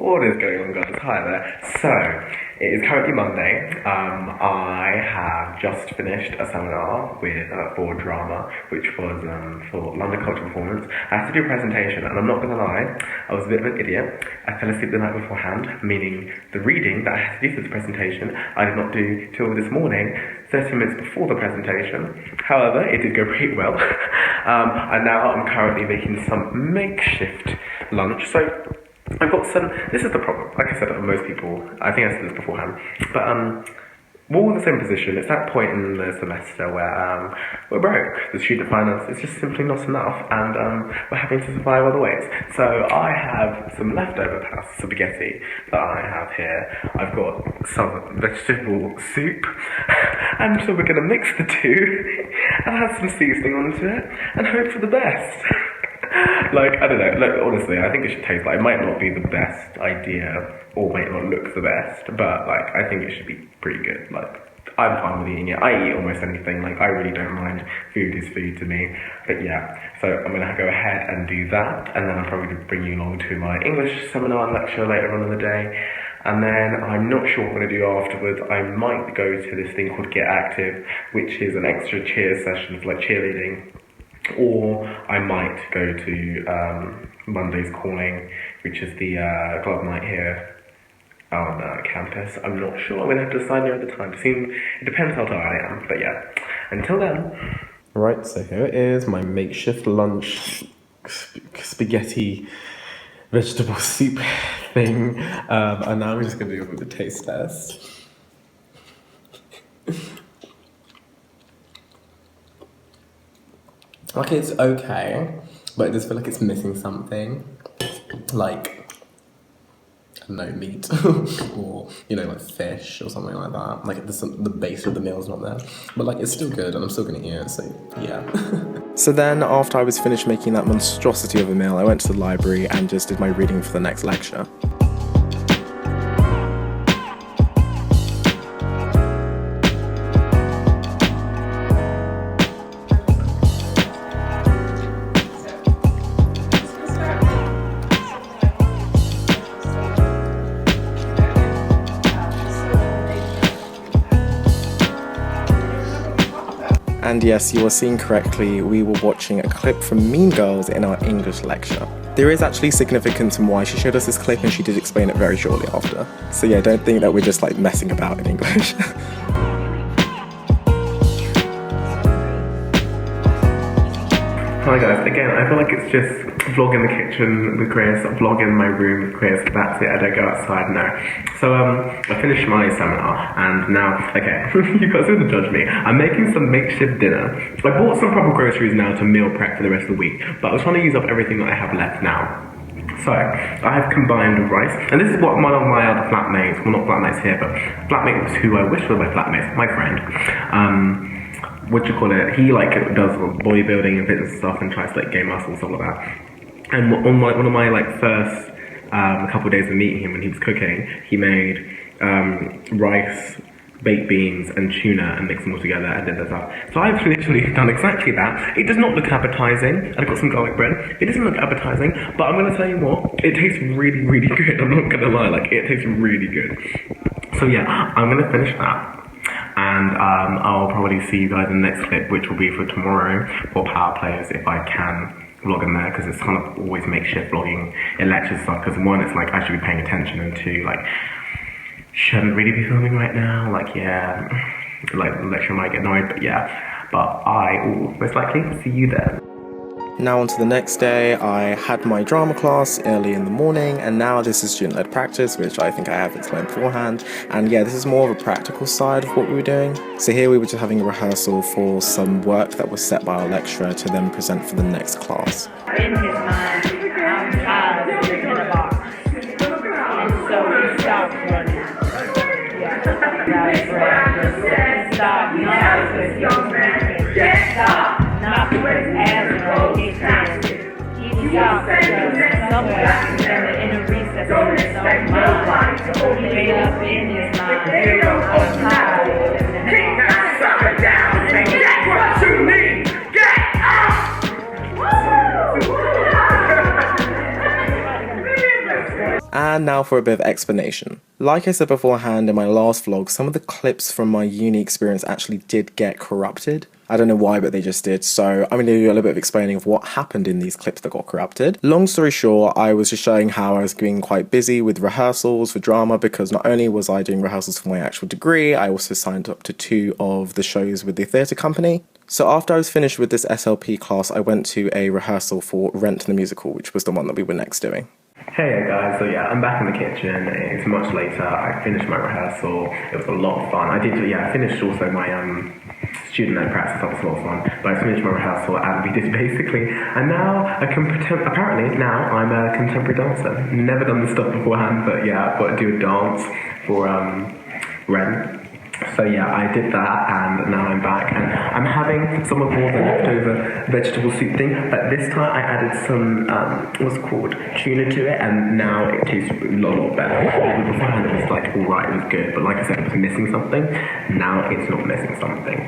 What is going on, guys? Hi there. So, it is currently Monday. I have just finished a seminar for drama, which was for London Cultural Performance. I had to do a presentation, and I'm not going to lie, I was a bit of an idiot. I fell asleep the night beforehand, meaning the reading that I had to do for this presentation, I did not do till this morning, 30 minutes before the presentation. However, it did go pretty well. And now I'm currently making some makeshift lunch. So, I've got some, this is the problem, like I said, most people, I think I said this beforehand, but we're all in the same position. It's that point in the semester where we're broke. The student finance is just simply not enough, and we're having to survive other ways. So I have some leftover pasta spaghetti that I have here. I've got some vegetable soup, and so we're going to mix the two, and add some seasoning onto it, and hope for the best. Like, I don't know, like, honestly, I think it should taste like, it might not be the best idea, or might not look the best, but, like, I think it should be pretty good. Like, I'm fine with eating it. I eat almost anything, like, I really don't mind. Food is food to me. But yeah, so I'm gonna go ahead and do that, and then I'll probably bring you along to my English seminar and lecture later on in the day. And then I'm not sure what I'm going to do afterwards. I might go to this thing called Get Active, which is an extra cheer session for, like, cheerleading. Or I might go to Monday's Calling, which is the club night here on campus. I'm not sure. I'm going to have to decide near the time. It depends how tired I am, but yeah. Until then. Right, so here it is, my makeshift lunch spaghetti vegetable soup thing. And now we're just going to do the taste test. Like, it's okay, but I just feel like it's missing something, like, I don't know, meat, or, you know, like fish or something like that. Like, the base of the meal's not there, but, like, it's still good, and I'm still gonna eat it, so, yeah. So then, after I was finished making that monstrosity of a meal, I went to the library and just did my reading for the next lecture. And yes, you are seeing correctly, we were watching a clip from Mean Girls in our English lecture. There is actually significance in why she showed us this clip, and she did explain it very shortly after. So yeah, don't think that we're just like messing about in English. Hi guys, again, I feel like it's just vlog in the kitchen with Chris, vlog in my room with Chris, that's it, I don't go outside, no. So I finished my seminar, and now, okay, you guys are gonna judge me. I'm making some makeshift dinner. I bought some proper groceries now to meal prep for the rest of the week, but I was trying to use up everything that I have left now. So, I have combined rice, and this is what one of my other flatmates, well not flatmates here, but flatmates who I wish were my flatmates, my friend, what do you call it? He like does bodybuilding and fitness stuff and tries to like gain muscle and stuff like that. And on one of my like first couple of days of meeting him when he was cooking, he made rice, baked beans and tuna and mixed them all together and did that stuff. So I've literally done exactly that. It does not look appetizing. I've got some garlic bread. It doesn't look appetizing, but I'm gonna tell you what, it tastes really, really good. I'm not gonna lie, like it tastes really good. So yeah, I'm gonna finish that. And I'll probably see you guys in the next clip, which will be for tomorrow for Power Players if I can vlog in there, because it's kind of always makeshift vlogging in lecture stuff, because one, it's like I should be paying attention, and two, like, shouldn't really be filming right now, like, yeah, like the lecture might get annoyed, but yeah, but I will most likely see you there. Now on to the next day. I had my drama class early in the morning, and now this is student-led practice, which I think I have explained beforehand. And yeah, this is more of a practical side of what we were doing. So here we were just having a rehearsal for some work that was set by our lecturer to then present for the next class. In his mind, I'm tired in a box. And so he stopped running. Yeah. Stop. Not with his ass roll, he stopped somewhere in a recess in his own mind. He made up in his mind, I'm tired. Kick that sucker down and get what you need. Get up! Woo! And now for a bit of explanation. Like I said beforehand in my last vlog, some of the clips from my uni experience actually did get corrupted. I don't know why, but they just did. So I'm going to do a little bit of explaining of what happened in these clips that got corrupted. Long story short, I was just showing how I was being quite busy with rehearsals for drama, because not only was I doing rehearsals for my actual degree, I also signed up to 2 of the shows with the theatre company. So after I was finished with this SLP class, I went to a rehearsal for Rent the Musical, which was the one that we were next doing. Hey guys, so yeah, I'm back in the kitchen. It's much later. I finished my rehearsal. It was a lot of fun. I finished also my student night practice. That was a lot of fun. But I finished my rehearsal and we did basically. And now apparently now I'm a contemporary dancer. Never done this stuff beforehand, but yeah, I've got to do a dance for Rent. So yeah, I did that, and now I'm back, and I'm having some of all the leftover vegetable soup thing, but this time I added some, what's it called, tuna to it, and now it tastes a lot better. Beforehand it was like, alright, it was good, but like I said, it was missing something. Now it's not missing something.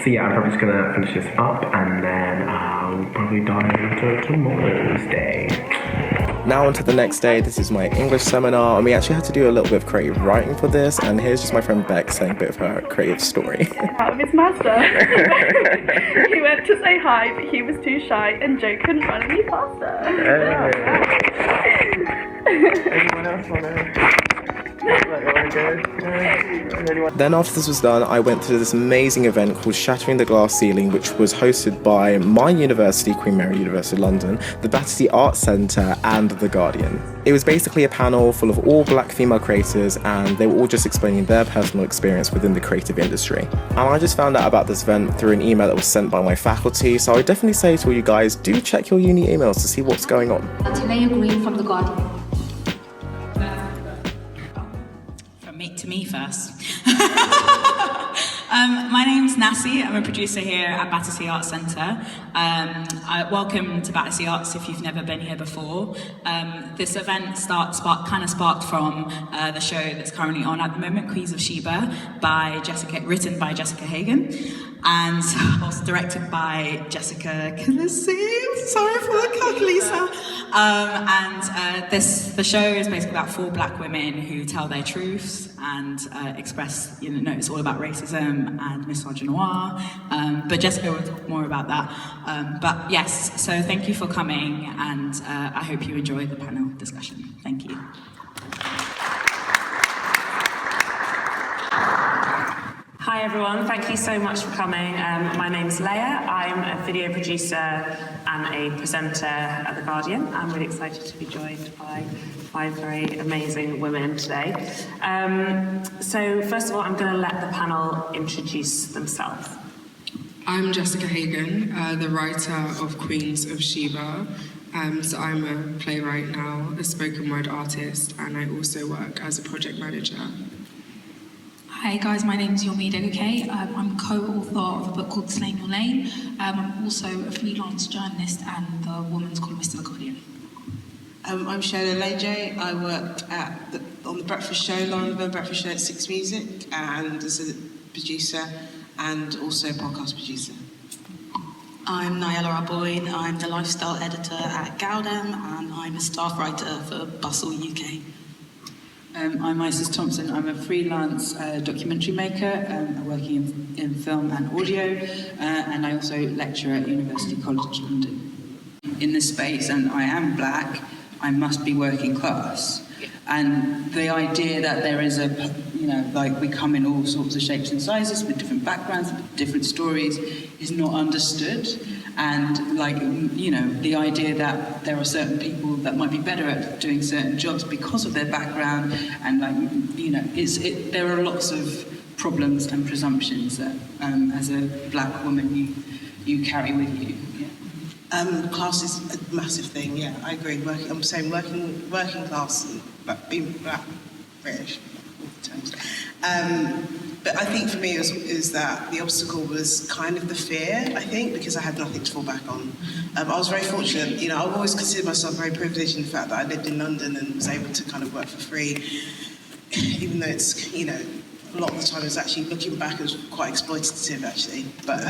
So yeah, I'm probably just gonna finish this up, and then I'll probably dive into tomorrow's day. Now on to the next day. This is my English seminar, and we actually had to do a little bit of creative writing for this, and here's just my friend Beck saying a bit of her creative story. Out of his master. He went to say hi, but he was too shy, and Joe couldn't run any faster. Anyone else wanna go? Then after this was done, I went to this amazing event called Shattering the Glass Ceiling, which was hosted by my university, Queen Mary University London, the Battersea Arts Centre, and The Guardian. It was basically a panel full of all black female creators, and they were all just explaining their personal experience within the creative industry. And I just found out about this event through an email that was sent by my faculty, so I would definitely say to all you guys, do check your uni emails to see what's going on. Talia Green from The Guardian. To me first. My name's Nassie. I'm a producer here at Battersea Arts Centre. Welcome to Battersea Arts if you've never been here before. This event sparked from the show that's currently on at the moment, Queens of Sheba, written by Jessica Hagan, and also directed by Jessica Killisee. Sorry for the Lisa. The show is basically about 4 black women who tell their truths and express, it's all about racism and misogynoir. But Jessica will talk more about that. But yes, so thank you for coming, and I hope you enjoy the panel discussion. Thank you. Hi everyone, thank you so much for coming. My name's Leia. I'm a video producer and a presenter at The Guardian. I'm really excited to be joined by 5 very amazing women today. So first of all, I'm going to let the panel introduce themselves. I'm Jessica Hagan, the writer of Queens of Sheba. So I'm a playwright now, a spoken word artist, and I also work as a project manager. Hi guys, my name is Yomi Degoke. I'm co-author of a book called Slaying Your Lane. I'm also a freelance journalist and the woman's columnist at The Guardian. I'm Shola Leje. I worked on the Breakfast Show, Lauren the Breakfast Show at Six Music, and as a producer and also a podcast producer. I'm Nyala Arboin. I'm the lifestyle editor at Gowdam, and I'm a staff writer for Bustle UK. I'm Isis Thompson. I'm a freelance documentary maker. I'm working in film and audio, and I also lecture at University College London. In this space, and I am black, I must be working class. And the idea that there is we come in all sorts of shapes and sizes with different backgrounds, with different stories, is not understood. And the idea that there are certain people that might be better at doing certain jobs because of their background, and there are lots of problems and presumptions that as a black woman you carry with you. Yeah. Class is a massive thing. Yeah, I agree. I'm saying working class, but being black, British, all the terms. But I think for me is that the obstacle was kind of the fear, I think, because I had nothing to fall back on. I was very fortunate, I've always considered myself very privileged in the fact that I lived in London and was able to kind of work for free, even though it's, a lot of the time it's actually, looking back, it was quite exploitative actually. But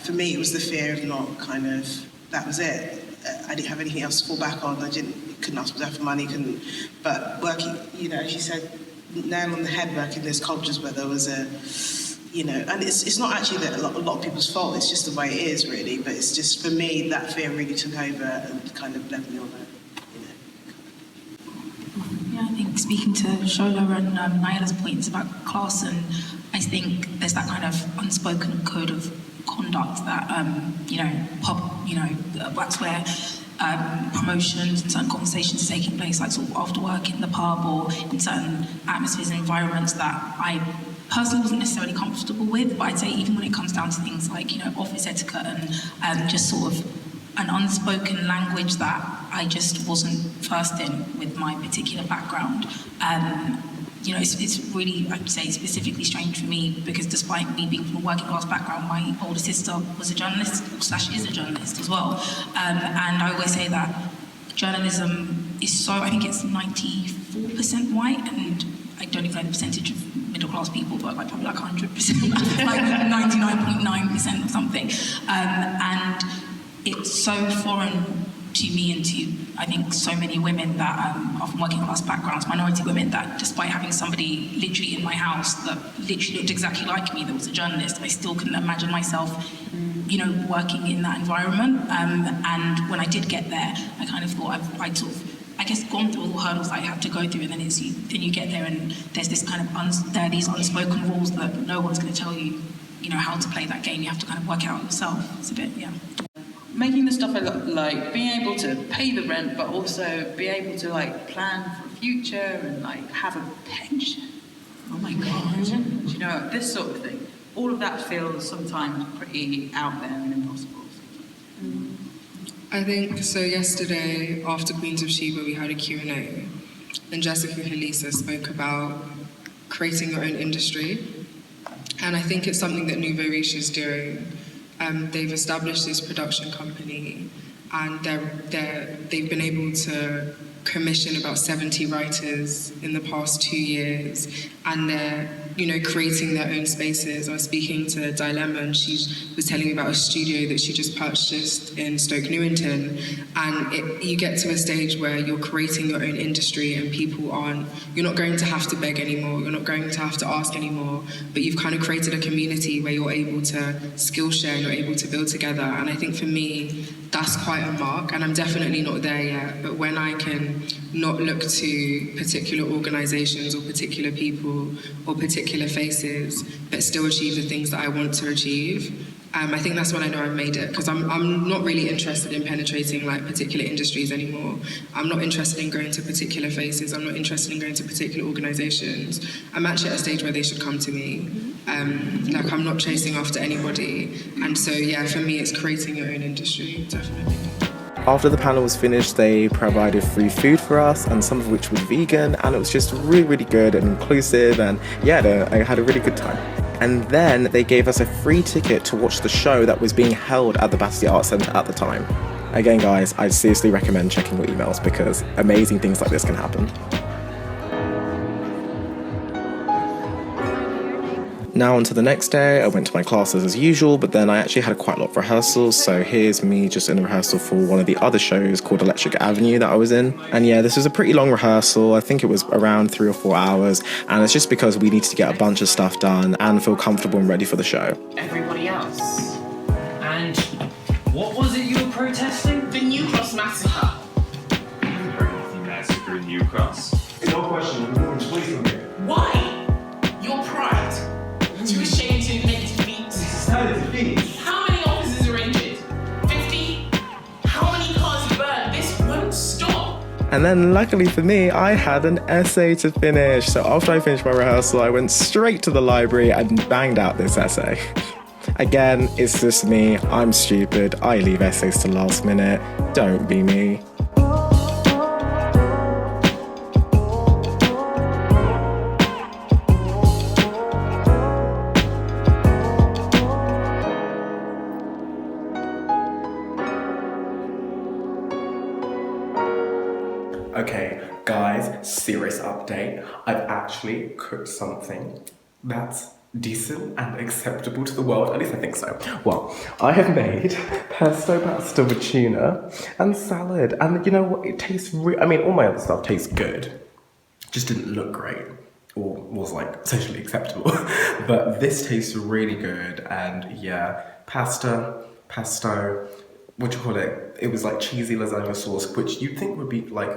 for me it was the fear of not that was it. I didn't have anything else to fall back on. Couldn't ask myself for money, but working, as you said, nail on the head, working in those cultures where there was and it's not actually that a lot of people's fault, it's just the way it is, really, but it's just, for me, that fear really took over and kind of led me on Yeah, I think speaking to Shola and Nyla's points about class, and I think there's that kind of unspoken code of conduct that, that's where promotions and certain conversations are taking place, like sort of after work in the pub or in certain atmospheres and environments that I personally wasn't necessarily comfortable with, but I'd say even when it comes down to things like, office etiquette and just sort of an unspoken language that I just wasn't versed in with my particular background. It's really, I'd say, specifically strange for me because despite me being from a working class background, my older sister was a journalist, / is a journalist as well. And I always say that journalism is I think it's 94% white, and I don't even know the percentage of middle class people, but probably 100%, like 99.9% or something. And it's so foreign to me and to, I think, so many women that are from working class backgrounds, minority women, that despite having somebody literally in my house that literally looked exactly like me, that was a journalist, I still couldn't imagine myself, working in that environment. And when I did get there, I kind of thought I'd sort of, I guess, gone through all the hurdles that I had to go through, and then you get there and there's this kind of there are these unspoken rules that no one's going to tell you, how to play that game. You have to kind of work it out yourself. It's a bit, yeah. Making the stuff I like, being able to pay the rent, but also be able to plan for a future and have a pension. Oh my God. This sort of thing. All of that feels sometimes pretty out there and impossible. I think so. Yesterday, after Queens of Sheba, we had a Q&A, and Jessica Halisa spoke about creating your own industry, and I think it's something that Nouveau Riche is doing. They've established this production company, and they've been able to commission about 70 writers in the past 2 years, and they're creating their own spaces. I was speaking to Dilemma, and she was telling me about a studio that she just purchased in Stoke Newington, and you get to a stage where you're creating your own industry, and you're not going to have to beg anymore, you're not going to have to ask anymore, but you've kind of created a community where you're able to skill share, you're able to build together. And I think for me, that's quite a mark, and I'm definitely not there yet, but when I can not look to particular organisations or particular people or particular faces, but still achieve the things that I want to achieve, I think that's when I know I've made it, because I'm not really interested in penetrating particular industries anymore. I'm not interested in going to particular faces. I'm not interested in going to particular organisations. I'm actually at a stage where they should come to me. I'm not chasing after anybody. And so, yeah, for me, it's creating your own industry, definitely. After the panel was finished, they provided free food for us, and some of which was vegan, and it was just really, really good and inclusive, and yeah, I had a really good time. And then they gave us a free ticket to watch the show that was being held at the Battersea Arts Centre at the time. Again, guys, I seriously recommend checking your emails because amazing things like this can happen. Now on to the next day, I went to my classes as usual, but then I actually had quite a lot of rehearsals, so here's me just in a rehearsal for one of the other shows called Electric Avenue that I was in. And yeah, this was a pretty long rehearsal. I think it was around 3 or 4 hours, and it's just because we needed to get a bunch of stuff done and feel comfortable and ready for the show. Everybody else. And what was it you were protesting? The New Cross massacre. The massacre in New Cross. No question, we're moving away from here. Why? Your pride. Too ashamed to admit defeat. It's not a defeat. How many officers are injured? 50? How many cars burned? This won't stop. And then luckily for me, I had an essay to finish. So after I finished my rehearsal, I went straight to the library and banged out this essay. Again, it's just me. I'm stupid. I leave essays to last minute. Don't be me. Okay, guys, serious update. I've actually cooked something that's decent and acceptable to the world. At least I think so. Well, I have made pesto pasta with tuna and salad. And you know what? It tastes I mean, all my other stuff tastes good. Just didn't look great. Or was like socially acceptable. But this tastes really good. And yeah, pesto, what do you call it? It was like cheesy lasagna sauce, which you'd think would be like,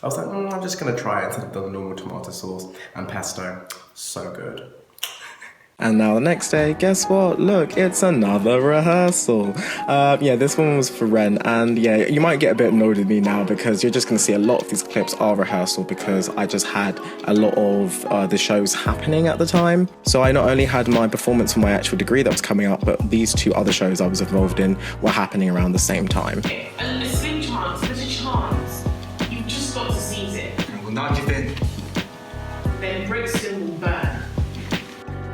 I was like, I'm just gonna try it instead of the normal tomato sauce. And pesto, so good. And now the next day, guess what? Look, it's another rehearsal. Yeah, this one was for Ren, and yeah, you might get a bit annoyed with me now because you're just gonna see a lot of these clips are rehearsal because I just had a lot of the shows happening at the time. So I not only had my performance for my actual degree that was coming up, but these two other shows I was involved in were happening around the same time. And a slim chance, there's a chance. You've just got to seize it. Well, now do you think? Then Brixton will burn.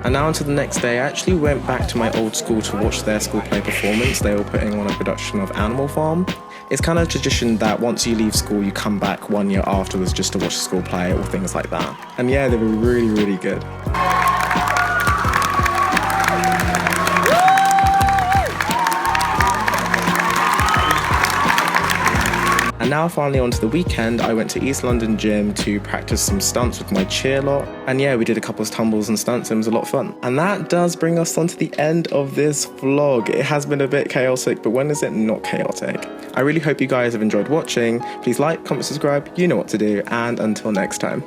And now onto the next day, I actually went back to my old school to watch their school play performance. They were putting on a production of Animal Farm. It's kind of a tradition that once you leave school, you come back 1 year afterwards just to watch the school play or things like that. And yeah, they were really, really good. And now finally onto the weekend, I went to East London Gym to practice some stunts with my cheer lot. And yeah, we did a couple of tumbles and stunts, and it was a lot of fun. And that does bring us on to the end of this vlog. It has been a bit chaotic, but when is it not chaotic? I really hope you guys have enjoyed watching. Please like, comment, subscribe, you know what to do, and until next time.